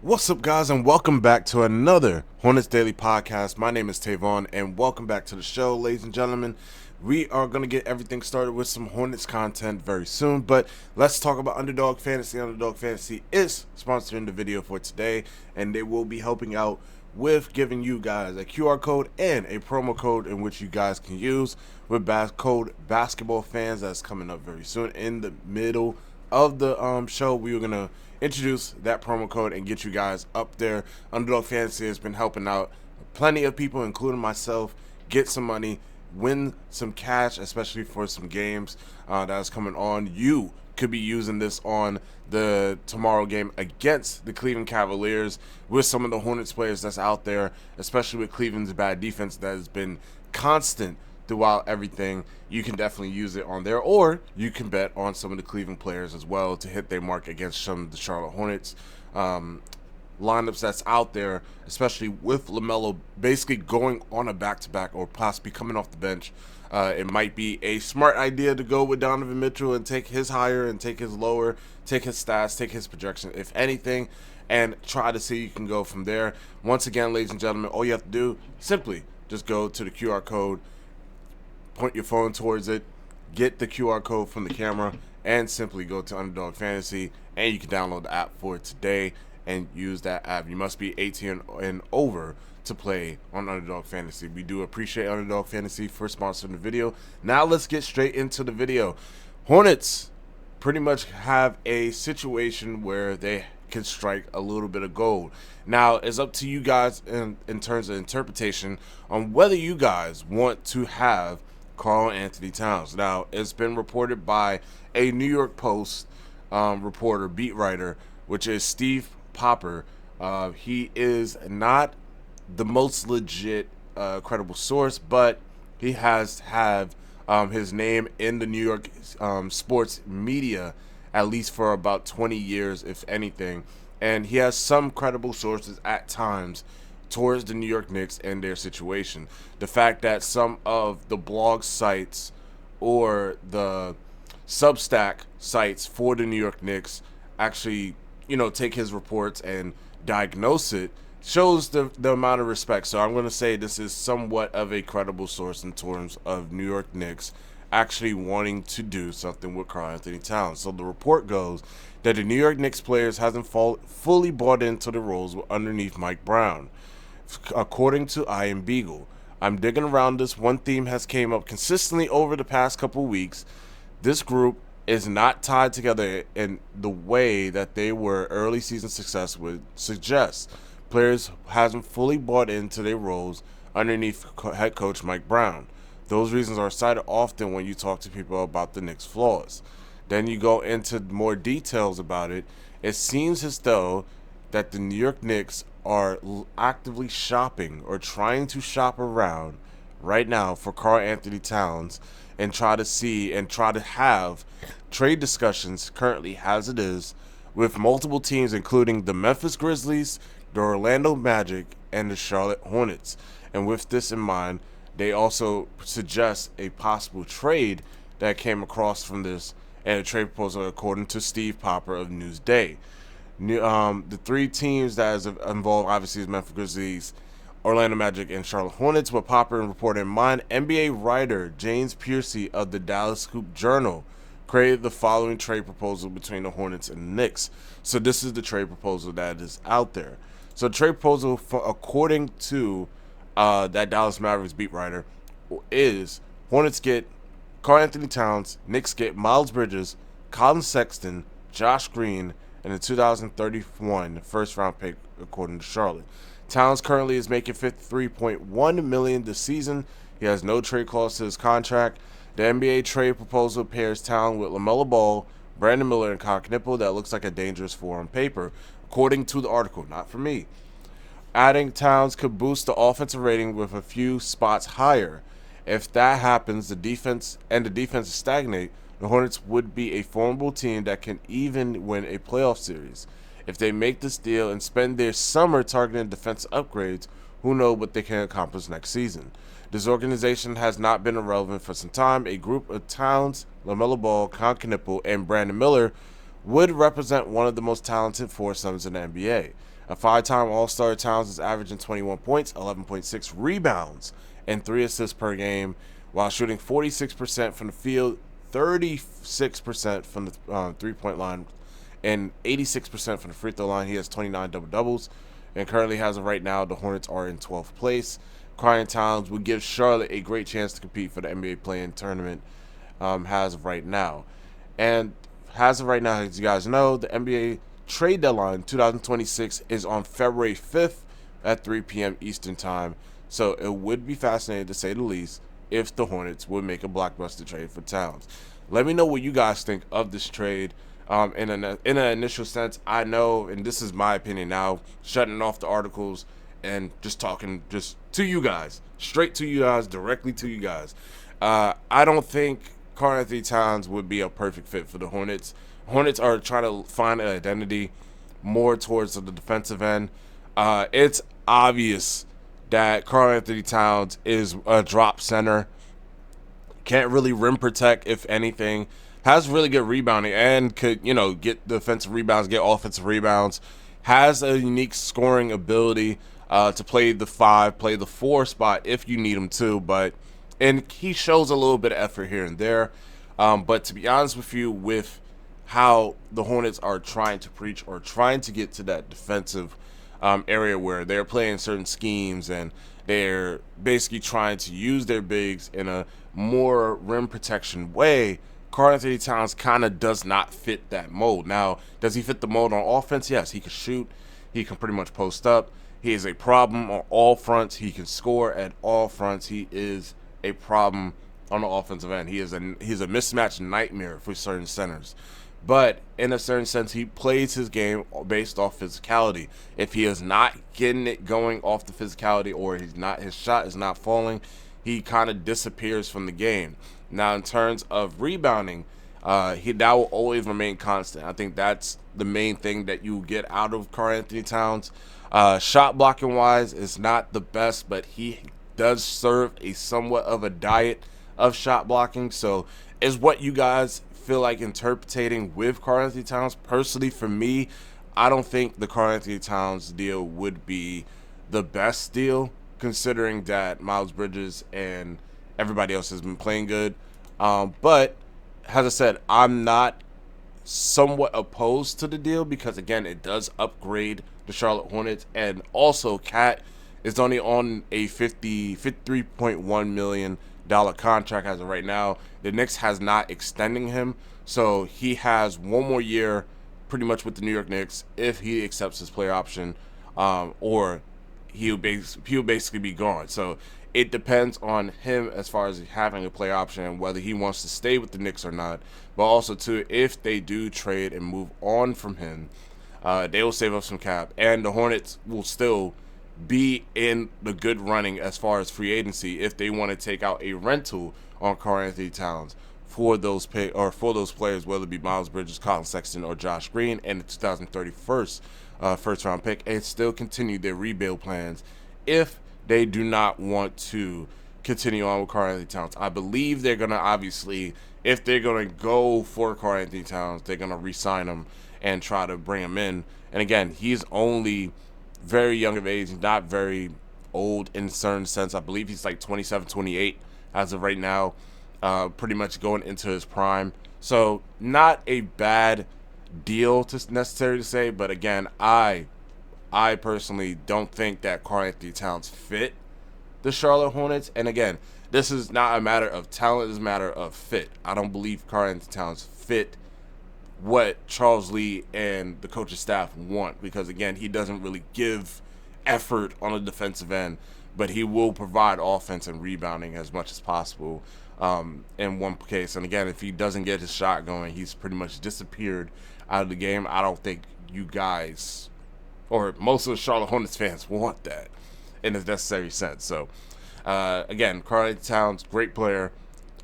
What's up, guys, and welcome back to another Hornets Daily podcast. My name is Tavon, and welcome back to the show, ladies and gentlemen. We are going to get everything started with some Hornets content very soon, but let's talk about Underdog Fantasy. Underdog Fantasy is sponsoring the video for today, and they will be helping out with giving you guys a QR code and a promo code in which you guys can use with code basketball fans. That's coming up very soon. In the middle of the show, we are going to introduce that promo code and get you guys up there. Underdog Fantasy has been helping out plenty of people, including myself, get some money, win some cash, especially for some games that's coming on. You could be using this on the tomorrow game against the Cleveland Cavaliers with some of the Hornets players that's out there, especially with Cleveland's bad defense that has been constant throughout everything. You can definitely use it on there, or you can bet on some of the Cleveland players as well to hit their mark against some of the Charlotte Hornets lineups that's out there, especially with LaMelo basically going on a back-to-back or possibly coming off the bench. It might be a smart idea to go with Donovan Mitchell and take his higher and take his lower, take his stats, take his projection, if anything, and try to see you can go from there. Once again, ladies and gentlemen, all you have to do, simply just go to the QR code, point your phone towards it, get the QR code from the camera, and simply go to Underdog Fantasy, and you can download the app for it today and use that app. You must be 18 and over to play on Underdog Fantasy. We do appreciate Underdog Fantasy for sponsoring the video. Now let's get straight into the video. Hornets pretty much have a situation where they can strike a little bit of gold. Now, it's up to you guys in terms of interpretation on whether you guys want to have Karl-Anthony Towns. Now, it's been reported by a New York Post reporter, beat writer, which is Steve Popper. He is not the most legit, credible source, but he has had his name in the New York sports media at least for about 20 years, if anything. And he has some credible sources at times towards the New York Knicks and their situation. The fact that some of the blog sites or the Substack sites for the New York Knicks actually, take his reports and diagnose it shows the amount of respect. So I'm going to say this is somewhat of a credible source in terms of New York Knicks actually wanting to do something with Karl-Anthony Towns. So the report goes that the New York Knicks players hasn't fully bought into the roles underneath Mike Brown. According to Ian Beagle, I'm digging around this. One theme has came up consistently over the past couple weeks. This group is not tied together in the way that they were early season success would suggest. Players hasn't fully bought into their roles underneath head coach Mike Brown. Those reasons are cited often when you talk to people about the Knicks' flaws. Then you go into more details about it. It seems as though that the New York Knicks are actively shopping or trying to shop around right now for Karl-Anthony Towns and try to have trade discussions currently as it is with multiple teams, including the Memphis Grizzlies, the Orlando Magic, and the Charlotte Hornets. And with this in mind, they also suggest a possible trade that came across from this, and a trade proposal according to Steve Popper of Newsday. The three teams that is involved obviously is Memphis Grizzlies, Orlando Magic, and Charlotte Hornets. With Popper reported in mind, NBA writer James Piercy of the Dallas Scoop Journal created the following trade proposal between the Hornets and the Knicks. So this is the trade proposal that is out there. So the trade proposal, according to that Dallas Mavericks beat writer, is Hornets get Karl-Anthony Towns, Knicks get Miles Bridges, Colin Sexton, Josh Green, and a 2031 first-round pick, according to Charlotte. Towns currently is making $53.1 million this season. He has no trade clause to his contract. The NBA trade proposal pairs Towns with LaMelo Ball, Brandon Miller, and Kyle Knipple. That looks like a dangerous four on paper, according to the article, not for me. Adding Towns could boost the offensive rating with a few spots higher. If that happens, the defense is stagnate, the Hornets would be a formidable team that can even win a playoff series. If they make this deal and spend their summer targeting defensive upgrades, who knows what they can accomplish next season. This organization has not been irrelevant for some time. A group of Towns, LaMelo Ball, Kyle Knipple, and Brandon Miller would represent one of the most talented foursomes in the NBA. A 5-time All-Star, Towns is averaging 21 points, 11.6 rebounds, and 3 assists per game, while shooting 46% from the field, 36% from the 3-point line, and 86% from the free throw line. He has 29 double-doubles, and currently, as of right now, the Hornets are in 12th place. Karl-Anthony Towns would give Charlotte a great chance to compete for the NBA play-in tournament as of right now. And as of right now, as you guys know, the NBA trade deadline 2026 is on February 5th at 3 p.m. Eastern time. So it would be fascinating, to say the least, if the Hornets would make a blockbuster trade for Towns. Let me know what you guys think of this trade. In an initial sense, I know, and this is my opinion now, shutting off the articles and just talking just to you guys, straight to you guys, directly to you guys. I don't think Karl-Anthony Towns would be a perfect fit for the Hornets. Hornets are trying to find an identity more towards the defensive end. It's obvious that Karl-Anthony Towns is a drop center. Can't really rim protect, if anything. Has really good rebounding and could, get defensive rebounds, get offensive rebounds. Has a unique scoring ability to play the 5, play the 4 spot if you need him to. And he shows a little bit of effort here and there. But to be honest with you, with how the Hornets are trying to preach or trying to get to that defensive area where they're playing certain schemes and they're basically trying to use their bigs in a more rim protection way, Karl-Anthony Towns kind of does not fit that mold. Now, does he fit the mold on offense? Yes, he can shoot. He can pretty much post up. He is a problem on all fronts. He can score at all fronts. He is a problem on the offensive end. He's a mismatch nightmare for certain centers. But in a certain sense, he plays his game based off physicality. If he is not getting it going off the physicality, or his shot is not falling, he kind of disappears from the game. Now, in terms of rebounding, that will always remain constant. I think that's the main thing that you get out of Karl-Anthony Towns. Shot blocking wise is not the best, but he does serve a somewhat of a diet of shot blocking. So is what you guys feel like interpreting with Karl-Anthony Towns. Personally, for me, I don't think the Karl-Anthony Towns deal would be the best deal, considering that Miles Bridges and everybody else has been playing good. But as I said, I'm not somewhat opposed to the deal because, again, it does upgrade the Charlotte Hornets. And also, Cat is only on a $53.1 million contract as of right now. The Knicks has not extending him, so he has one more year pretty much with the New York Knicks if he accepts his player option, or he'll basically be gone. So it depends on him as far as having a player option and whether he wants to stay with the Knicks or not. But also, too, if they do trade and move on from him, they will save up some cap, and the Hornets will still be in the good running as far as free agency if they want to take out a rental on Karl-Anthony Towns for those players, whether it be Miles Bridges, Colin Sexton, or Josh Green, and the 2031 first round pick, and still continue their rebuild plans if they do not want to continue on with Karl-Anthony Towns. I believe they're going to, obviously, if they're going to go for Karl-Anthony Towns, they're going to re-sign him and try to bring him in. And again, he's only very young of age, not very old in a certain sense. I believe he's like 27, 28 as of right now, pretty much going into his prime. So not a bad deal to necessary to say, but again, I personally don't think that Karl-Anthony Towns fit the Charlotte Hornets. And again, this is not a matter of talent, it's a matter of fit. I don't believe Karl-Anthony Towns fit what Charles Lee and the coaching staff want, because again, he doesn't really give effort on the defensive end, but he will provide offense and rebounding as much as possible in one case. And again, if he doesn't get his shot going, he's pretty much disappeared out of the game. I don't think you guys, or most of the Charlotte Hornets fans, want that in a necessary sense. So again, Karl-Anthony Towns, great player.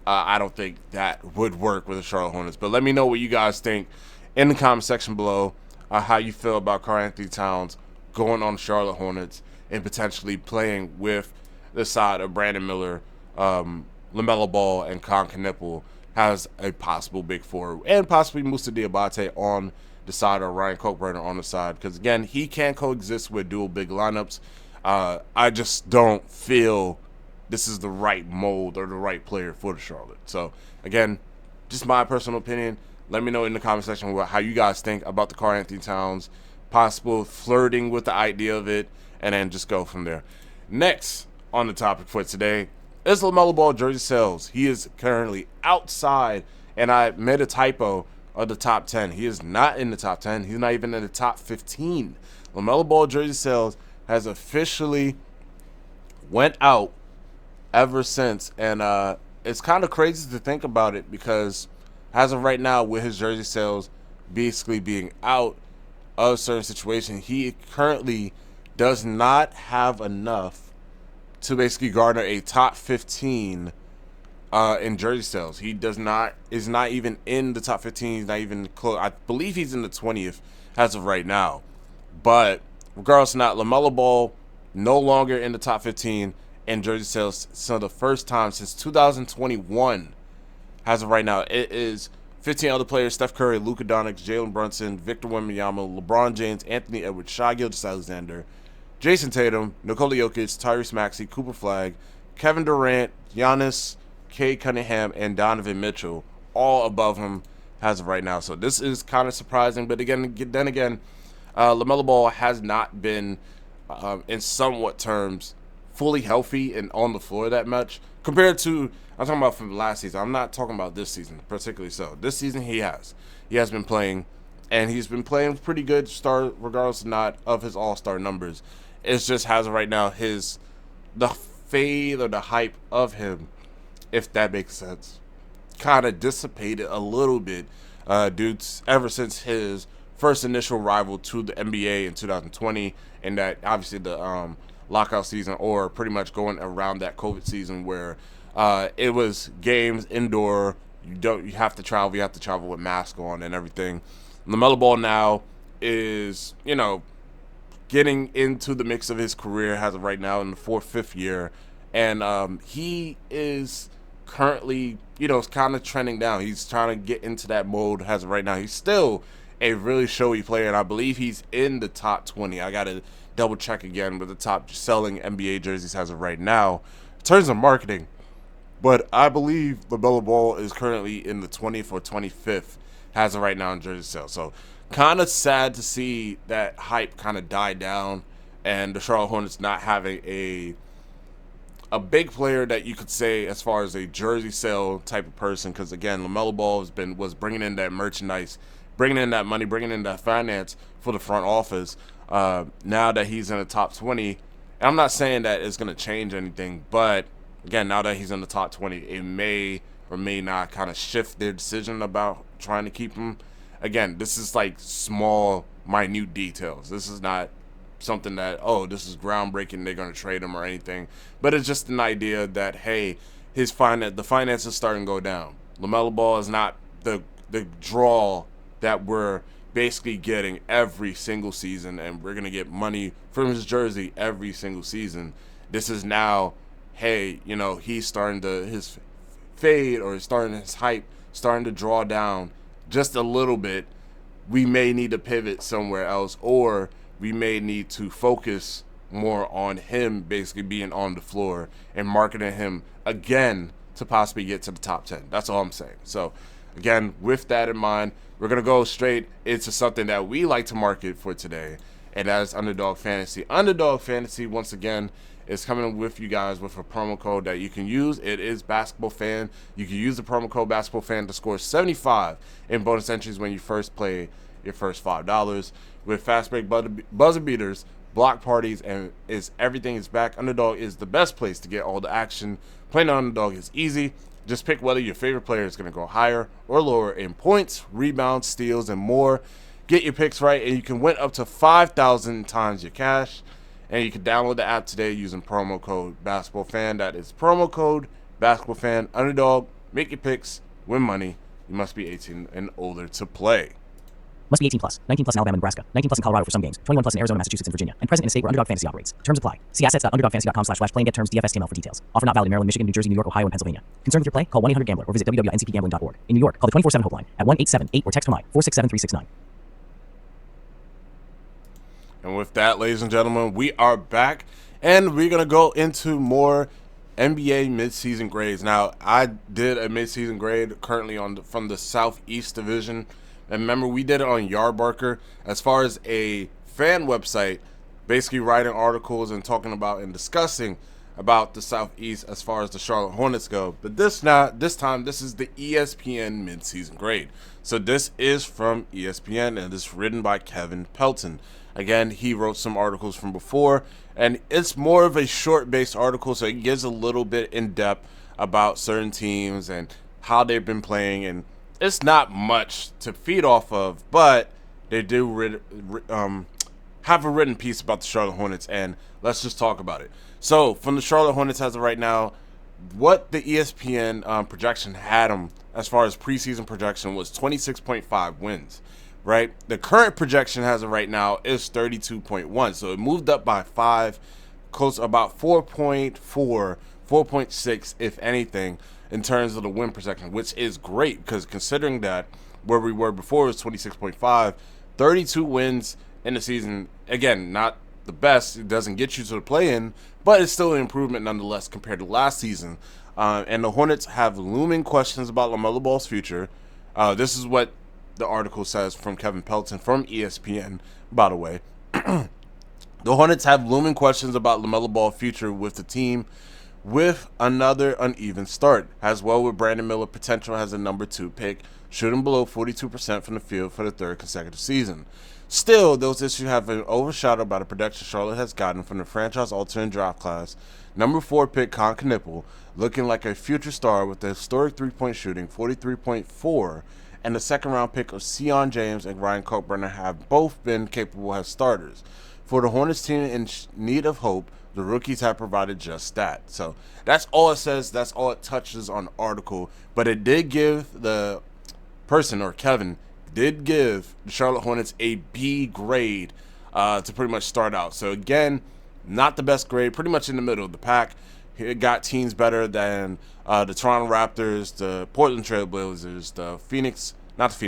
I don't think that would work with the Charlotte Hornets. But let me know what you guys think in the comment section below, how you feel about Karl-Anthony Towns going on the Charlotte Hornets and potentially playing with the side of Brandon Miller, LaMelo Ball, and Con Knipple has a possible big four, and possibly Moussa Diabate on the side or Ryan Cockburn on the side, because again, he can coexist with dual big lineups. I just don't feel this is the right mold or the right player for the Charlotte. So again, just my personal opinion. Let me know in the comment section how you guys think about the Karl-Anthony Towns, possible flirting with the idea of it, and then just go from there. Next on the topic for today is LaMelo Ball jersey sales. He is currently outside, and I made a typo, of the top 10. He is not in the top 10. He's not even in the top 15. LaMelo Ball jersey sales has officially went out ever since, and it's kind of crazy to think about it, because as of right now, with his jersey sales basically being out of certain situation, he currently does not have enough to basically garner a top 15 in jersey sales. He is not even in the top 15. He's not even close. I believe he's in the 20th as of right now. But regardless of not, LaMelo Ball no longer in the top 15 in jersey sales. So the first time since 2021 as of right now. It is 15 other players: Steph Curry, Luka Doncic, Jalen Brunson, Victor Wembanyama, LeBron James, Anthony Edwards, Shai Gilgeous-Alexander, Jason Tatum, Nikola Jokic, Tyrese Maxey, Cooper Flagg, Kevin Durant, Giannis, Cade Cunningham, and Donovan Mitchell, all above him as of right now. So this is kind of surprising. But then again, LaMelo Ball has not been, in somewhat terms, fully healthy and on the floor that much compared to, I'm talking about from last season. I'm not talking about this season particularly. So this season he has been playing, and he's been playing pretty good start regardless of not of his all-star numbers. It's just as of right now, the fade or the hype of him, if that makes sense, kind of dissipated a little bit ever since his first initial arrival to the NBA in 2020, and that obviously the lockout season, or pretty much going around that COVID season where it was games indoor. You have to travel with mask on and everything. LaMelo Ball now is, getting into the mix of his career as of right now in the 5th year, and he is currently, kind of trending down. He's trying to get into that mode as of right now. He's still a really showy player, and I believe he's in the top 20. I got to double check again with the top selling NBA jerseys as of right now in terms of marketing. But I believe LaMelo Ball is currently in the 20th or 25th as of right now in jersey sales. So kind of sad to see that hype kind of die down, and the Charlotte Hornets not having a big player that you could say as far as a jersey sale type of person, because again, LaMelo Ball was bringing in that merchandise, bringing in that money, bringing in that finance for the front office. Now that he's in the top 20, and I'm not saying that it's going to change anything, but again, now that he's in the top 20, it may or may not kind of shift their decision about trying to keep him. Again, this is like small, minute details. This is not something that, this is groundbreaking, they're going to trade him or anything. But it's just an idea that, hey, the finance is starting to go down. LaMelo Ball is not the draw that we're basically getting every single season, and we're going to get money from his jersey every single season. This is now, hey, he's starting to, his fade or his hype starting to draw down just a little bit. We may need to pivot somewhere else, or we may need to focus more on him basically being on the floor and marketing him again to possibly get to the top 10. That's all I'm saying. So again, with that in mind, we're going to go straight into something that we like to market for today, and that is Underdog Fantasy. Underdog Fantasy, once again, is coming with you guys with a promo code that you can use. It is Basketball Fan. You can use the promo code Basketball Fan to score 75 in bonus entries when you first play your first $5. With fast break buzzer beaters, block parties, and everything is back. Underdog is the best place to get all the action. Playing on Underdog is easy. Just pick whether your favorite player is going to go higher or lower in points, rebounds, steals, and more. Get your picks right, and you can win up to 5,000 times your cash. And you can download the app today using promo code BasketballFan. That is promo code BasketballFan. Underdog, make your picks, win money. You must be 18 and older to play. Must be 18 plus. 19 plus in Alabama, Nebraska. 19 plus in Colorado for some games. 21 plus in Arizona, Massachusetts, and Virginia. And present in a state where Underdog Fantasy operates. Terms apply. See assets.underdogfantasy.com/play and get terms DFSTML for details. Offer not valid in Maryland, Michigan, New Jersey, New York, Ohio, and Pennsylvania. Concerned with your play? Call 1-800-GAMBLER or visit www.ncpgambling.org. In New York, call the 24/7 helpline at 1-878 or text HOMI 467-369. And with that, ladies and gentlemen, we are back, and we're going to go into more NBA midseason grades. Now, I did a midseason grade currently from the Southeast Division. And remember, we did it on Yardbarker as far as a fan website, basically writing articles and talking about and discussing about the Southeast as far as the Charlotte Hornets go. But this time, this is the ESPN midseason grade. So this is from ESPN, and it's written by Kevin Pelton. Again, he wrote some articles from before, and it's more of a short-based article, so it gives a little bit in-depth about certain teams and how they've been playing, and it's not much to feed off of, but they do have a written piece about the Charlotte Hornets, and let's just talk about it. So, from the Charlotte Hornets as of right now, what the ESPN projection had them as far as preseason projection was 26.5 wins. Right, the current projection as of right now is 32.1, so it moved up by 5, close about 4.4, 4.6, if anything, in terms of the win projection, which is great because considering that where we were before was 26.5, 32 wins in the season. Again, not the best; it doesn't get you to the play-in, but it's still an improvement nonetheless compared to last season. And the Hornets have looming questions about LaMelo Ball's future. This is what the article says from Kevin Pelton from ESPN, by the way. The Hornets have looming questions about LaMelo Ball's future with the team with another uneven start. As well with Brandon Miller potential as a number 2 pick, shooting below 42% from the field for the 3rd consecutive season. Still, those issues have been overshadowed by the production Charlotte has gotten from the franchise-altering draft class. Number 4 pick Con Knipple, looking like a future star with a historic 3-point shooting, 43.4%, and the 2nd-round pick of Sion James and Ryan Cockburn have both been capable as starters. For the Hornets team in need of hope, the rookies have provided just that. So that's all it says. That's all it touches on the article. But it did give the person, or Kevin, did give the Charlotte Hornets a B grade to pretty much start out. So again, not the best grade, pretty much in the middle of the pack. It got teams better than the Toronto Raptors, the Portland Trail Blazers, the Phoenix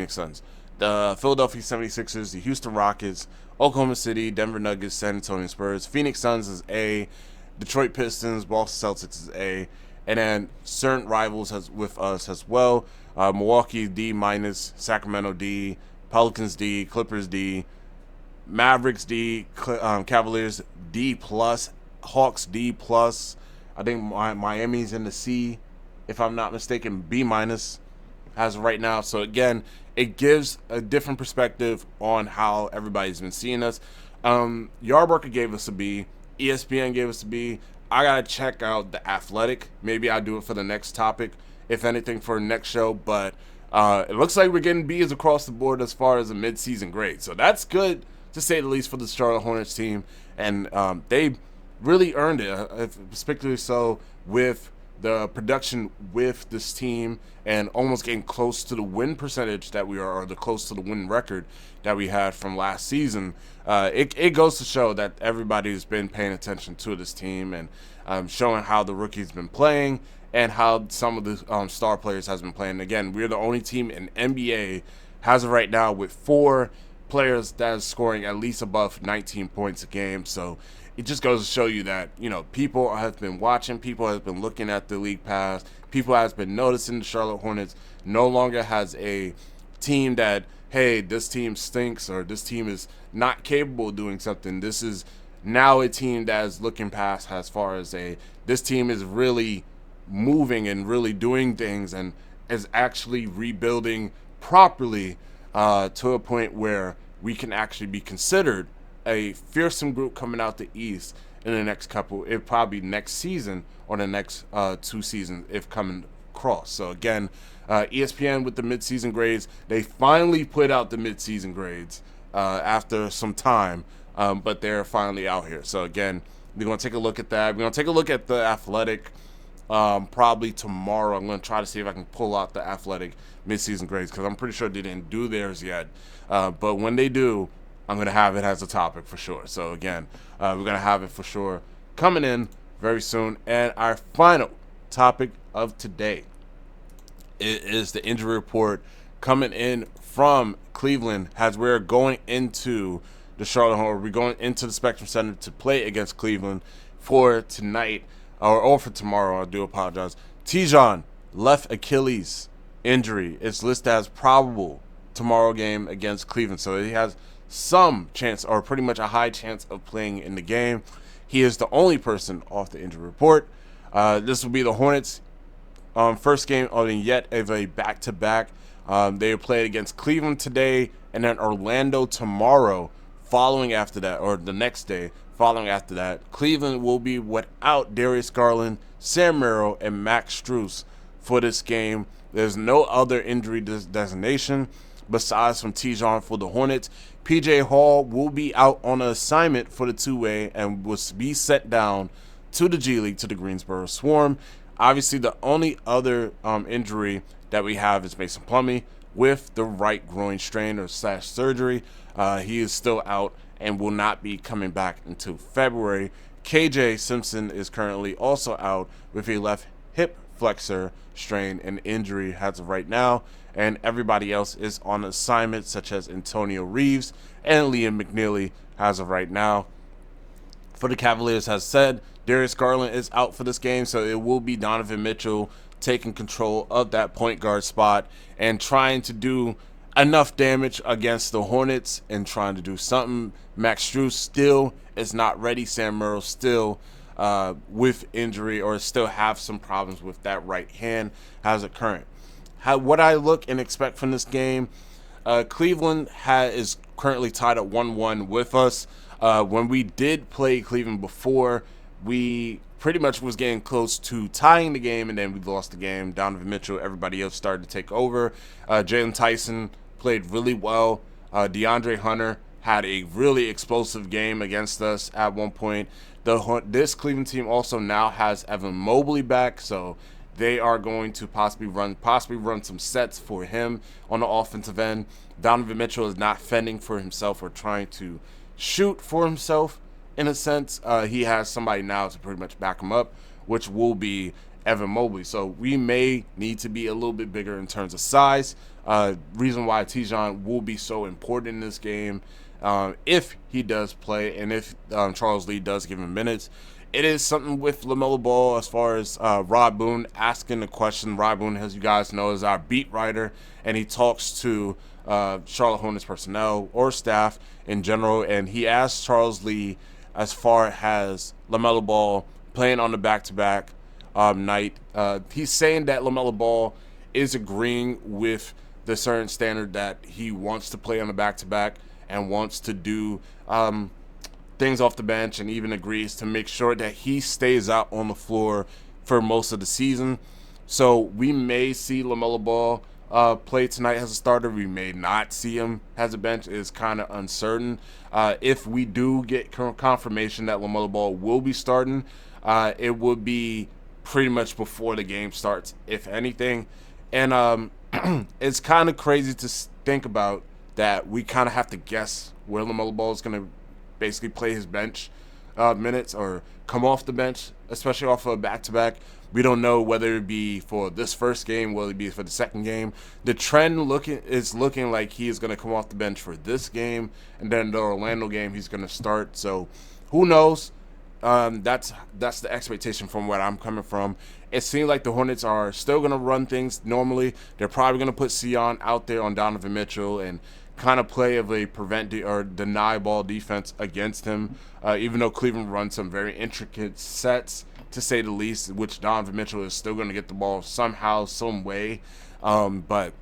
Suns, the Philadelphia 76ers, the Houston Rockets, Oklahoma City, Denver Nuggets, San Antonio Spurs. Phoenix Suns is A, Detroit Pistons, Boston Celtics is A, and then certain rivals with us as well. Milwaukee D-, Sacramento D, Pelicans D, Clippers D, Mavericks D, Cavaliers D+, Hawks D+. I think Miami's in the C, if I'm not mistaken, B- as of right now. So again, it gives a different perspective on how everybody's been seeing us. Yardbarker gave us a B. ESPN gave us a B. I gotta check out The Athletic. Maybe I'll do it for the next topic, if anything, for the next show. But it looks like we're getting B's across the board as far as a mid-season grade. So that's good, to say the least, for the Charlotte Hornets team. And they really earned it, particularly so with the production with this team and almost getting close to the win percentage that we are, or the close to the win record that we had from last season. It goes to show that everybody's been paying attention to this team and showing how the rookies been playing and how some of the star players has been playing. Again, we're the only team in NBA as of right now with 4 players that is scoring at least above 19 points a game. So it just goes to show you that, people have been watching, people have been looking at the league pass, people have been noticing the Charlotte Hornets no longer has a team that, hey, this team stinks or this team is not capable of doing something. This is now a team that is looking past as far as this team is really moving and really doing things and is actually rebuilding properly to a point where we can actually be considered a fearsome group coming out the East in the next couple, if probably next season or the next 2 seasons, if coming across. So again, ESPN with the midseason grades, they finally put out the midseason grades after some time, but they're finally out here. So again, we're going to take a look at that. We're going to take a look at the Athletic probably tomorrow. I'm going to try to see if I can pull out the Athletic midseason grades because I'm pretty sure they didn't do theirs yet. But when they do, I'm going to have it as a topic for sure. So again, we're going to have it for sure coming in very soon. And our final topic of today is the injury report coming in from Cleveland as we're going into the Charlotte Hornets. We're going into the Spectrum Center to play against Cleveland for tonight, or for tomorrow. I do apologize. Tijon, left Achilles injury. It's listed as probable tomorrow game against Cleveland. So he has some chance, or pretty much a high chance, of playing in the game. He is the only person off the injury report. This will be the Hornets' first game yet of a back-to-back. They play against Cleveland today and then Orlando tomorrow. Following after that, or the next day following after that, Cleveland will be without Darius Garland, Sam Merrill, and Max Strus for this game. There's no other injury designation besides from Tijon for the Hornets. PJ Hall will be out on an assignment for the two-way and will be sent down to the G League, to the Greensboro Swarm. Obviously, the only other injury that we have is Mason Plumlee with the right groin strain or surgery. He is still out and will not be coming back until February. KJ Simpson is currently also out with a left hip flexor strain and injury as of right now, and everybody else is on assignment, such as Antonio Reeves and Liam McNeely as of right now. For the Cavaliers, as said, Darius Garland is out for this game, so it will be Donovan Mitchell taking control of that point guard spot and trying to do enough damage against the Hornets and trying to do something. Max Strus still is not ready. Sam Merrill still with injury, or still have some problems with that right hand as a current. What I look and expect from this game, Cleveland is currently tied at 1-1 with us. When we did play Cleveland before, we pretty much was getting close to tying the game, and then we lost the game. Donovan Mitchell, everybody else started to take over. Jalen Tyson played really well. DeAndre Hunter had a really explosive game against us at one point. This Cleveland team also now has Evan Mobley back, so they are going to possibly run some sets for him on the offensive end. Donovan Mitchell is not fending for himself or trying to shoot for himself in a sense. He has somebody now to pretty much back him up, which will be Evan Mobley. So we may need to be a little bit bigger in terms of size. Reason why Tijon will be so important in this game, if he does play, and if Charles Lee does give him minutes. It is something with LaMelo Ball as far as Rod Boone asking the question. Rod Boone, as you guys know, is our beat writer, and he talks to Charlotte Hornets personnel or staff in general, and he asked Charles Lee as far as LaMelo Ball playing on the back-to-back night. He's saying that LaMelo Ball is agreeing with the certain standard that he wants to play on the back-to-back and wants to do things off the bench, and even agrees to make sure that he stays out on the floor for most of the season. So we may see LaMelo Ball play tonight as a starter. We may not see him as a bench. It's kind of uncertain. If we do get confirmation that LaMelo Ball will be starting, it would be pretty much before the game starts, if anything. And it's kind of crazy to think about that we kind of have to guess where LaMelo Ball is going to basically play his bench minutes or come off the bench, especially off of a back-to-back. We don't know whether it be for this first game, whether it be for the second game. The trend is looking like he is going to come off the bench for this game, and then the Orlando game he's going to start. So who knows? That's the expectation from where I'm coming from. It seems like the Hornets are still going to run things normally. They're probably going to put Sion out there on Donovan Mitchell and kind of play of a prevent or deny ball defense against him, even though Cleveland runs some very intricate sets, to say the least, which Donovan Mitchell is still going to get the ball somehow, some way. But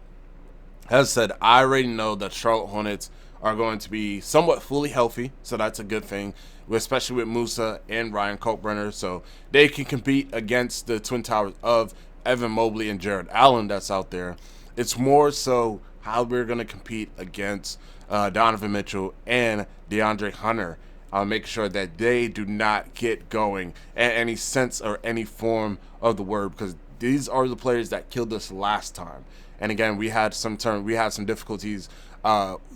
as I said, I already know that Charlotte Hornets are going to be somewhat fully healthy, so that's a good thing, especially with Musa and Ryan Kalkbrenner, so they can compete against the Twin Towers of Evan Mobley and Jared Allen that's out there. It's more so how we're going to compete against Donovan Mitchell and DeAndre Hunter, make sure that they do not get going in any sense or any form of the word, because these are the players that killed us last time. And again, we had some difficulties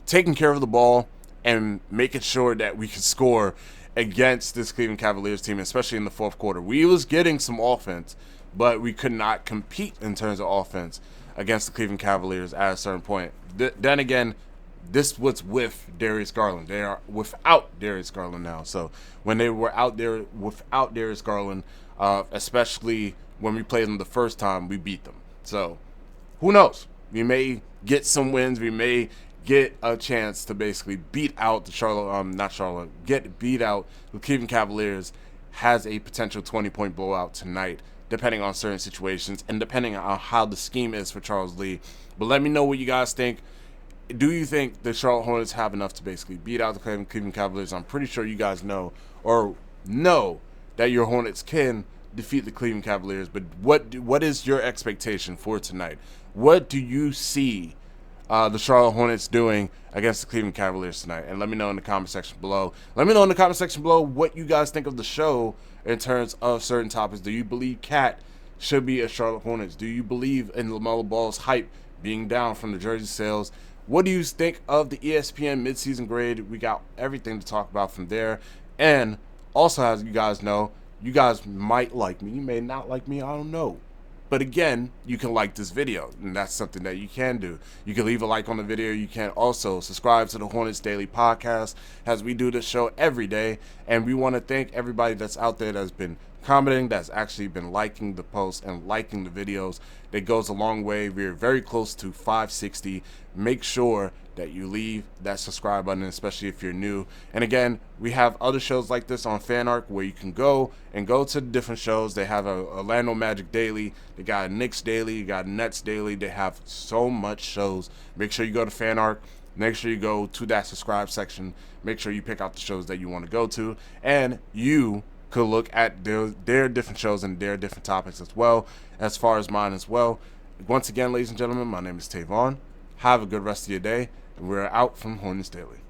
taking care of the ball and making sure that we could score against this Cleveland Cavaliers team, especially in the fourth quarter. We was getting some offense, but we could not compete in terms of offense against the Cleveland Cavaliers at a certain point. Then again, this was with Darius Garland. They are without Darius Garland now. So when they were out there without Darius Garland, especially when we played them the first time, we beat them. So who knows? We may get some wins. We may get a chance to basically beat out the beat out the Cleveland Cavaliers. Has a potential 20-point blowout tonight, depending on certain situations and depending on how the scheme is for Charles Lee. But let me know what you guys think. Do you think the Charlotte Hornets have enough to basically beat out the Cleveland Cavaliers? I'm pretty sure you guys know that your Hornets can defeat the Cleveland Cavaliers. But what is your expectation for tonight? What do you see the Charlotte Hornets doing against the Cleveland Cavaliers tonight? And let me know in the comment section below. Let me know in the comment section below what you guys think of the show in terms of certain topics. Do you believe Cat should be a Charlotte Hornets? Do you believe in LaMelo Ball's hype being down from the jersey sales? What do you think of the ESPN midseason grade? We got everything to talk about from there. And also, as you guys know, you guys might like me. You may not like me. I don't know. But again, you can like this video, and that's something that you can do. You can leave a like on the video. You can also subscribe to the Hornets Daily podcast, as we do this show every day. And we want to thank everybody that's out there that's been commenting, that's actually been liking the posts and liking the videos. That goes a long way. We're very close to 560. Make sure that you leave that subscribe button, especially if you're new. And again, we have other shows like this on FanArc where you can go to the different shows. They have a Orlando Magic Daily, they got a Knicks Daily, you got Nets Daily. They have so much shows. Make sure you go to FanArc. Make sure you go to that subscribe section. Make sure you pick out the shows that you want to go to, and you could look at their different shows and their different topics as well, as far as mine as well. Once again, ladies and gentlemen, my name is Tavon. Have a good rest of your day, and we're out from Hornets Daily.